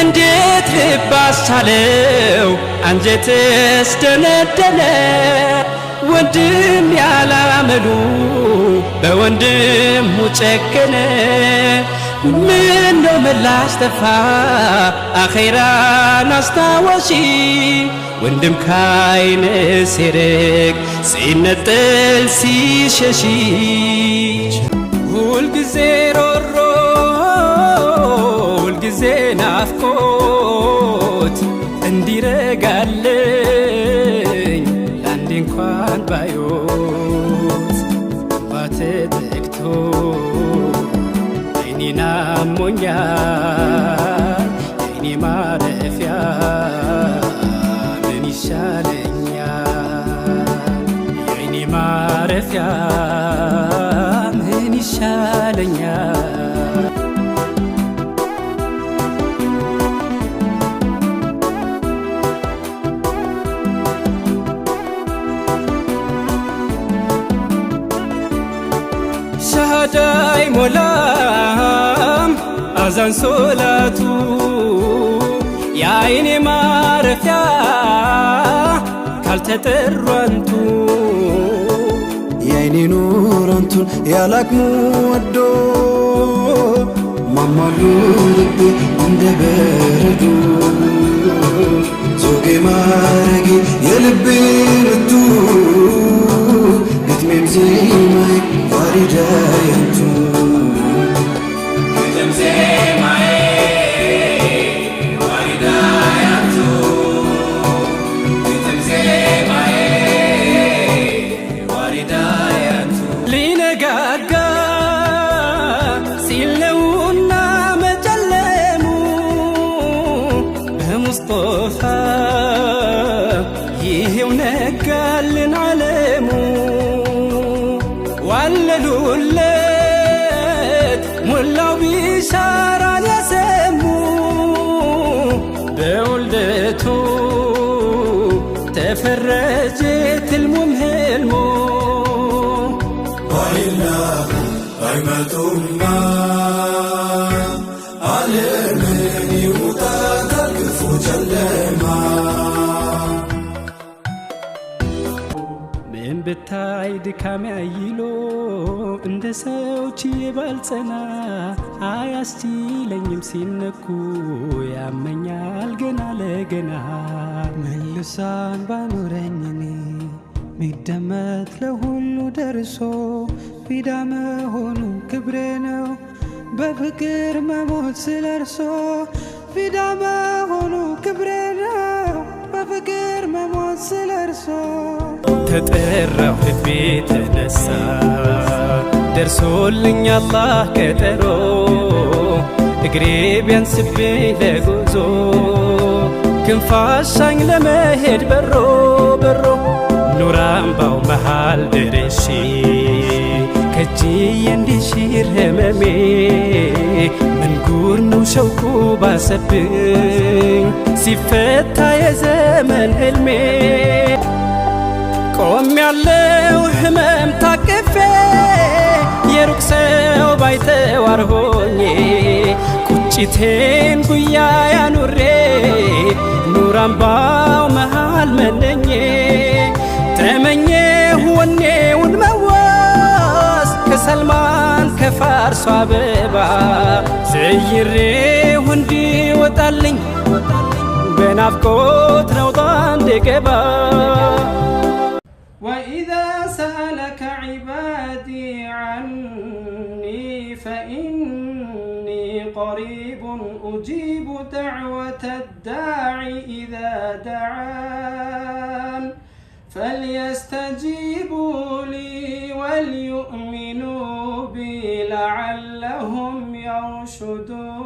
እንዴት ልባሳለው አንጀትስ ደነደነ ወንድም ያላመሉ በወንድም ጨከነ ምን ነው ምላሽ ጠፋ አኺራን አስታወሺ ወንድም ካይን ሲርቅ ሲነጠል ሲሸሺ ሁልጊዜ ሮሮ ሁልጊዜ ናፍቆት እንዲረጋልኝ ለአንዴ እንኳን ባዮት ባትጠግቶ አይኔን አሞኛል የአይኔ ማረፊያ ምን ይሻለኛል የአይኔ ማረፊያ ምን ይሻለኛል ሻሃዳይ ሞላም አዛን ሶላቱ የአይኔ ማረፊያ ካልተጠሩ አንቱ የአይኔ ኑር አንቱን ያላቅሙ ወዶ ማማሉ ልቤ እንደ በረዶ ዞጌ ማረጌ የልቤ ምቱ ግጥሜም ዜማዬ ዋሪዳይ አንቱ ግጥም ዜማዬ ዋሪዳይ አንቱ ግጥም ዜማዬ ዋሪዳይ አንቱ ሊነጋጋ ሲል ነውና መጨለሙ በሙስጠፋ ይሄው ነጋልን ዓለሙ ዋለሉለት ሞላው ቢሻራን ያሰሙ በውልደቱ ተፈረጀ ትልሙም ህልሙ ባይላኩ አይመጡማ ዓለምን ይውጣታል ክፉ ጨለማ ምን ብታይ ድካም ያይሎ እንደ ሰው ችዬ ባልጸና አያስችለኝም ሲነኩ ያመኛል ገና ለገና መልሳን ባኖረኝ እኔ ሚደመጥ ለሁሉ ደርሶ ፊዳ መሆኑ ክብሬ ነው በፍቅር መሞት ስለርሶ ፊዳ መሆኑ ክብሬ ነው በፍቅር መሞት ስለርሶ ተጠራው ልቤ ተነሳ ደርሶልኝ አላህ ቀጠሮ እግሬ ቢያንስብኝ ለጉዞ ክንፋሻኝ ለመሄድ በሮ በሮ ኑር አምባው መሃል ደርሼ ከእጅዬ እንዲሽር ህመሜ ምን ጉር ነው ሸውቁ ባሰብኝ ሲፈታ የዘመን ህልሜ ቆም ያለው ህመም ታቅፌ የሩቅ ሰው ባይተዋር ሆኜ ቁጭቴን ጉያ ያኑሬ ኑር አምባው መሃል መነኜ ተመኘሁ ወኔውን መዋስ ከሰልማን ከፋርሷ አበባ ዘይሬሁ እንዲወጣልኝ በናፍቆት ረውጣ እንድገባ وإذا سألك عبادي عني فإني قريب أجيب دعوة الداعي إذا دعان فليستجيبوا لي وليؤمنوا بي لعلهم يرشدون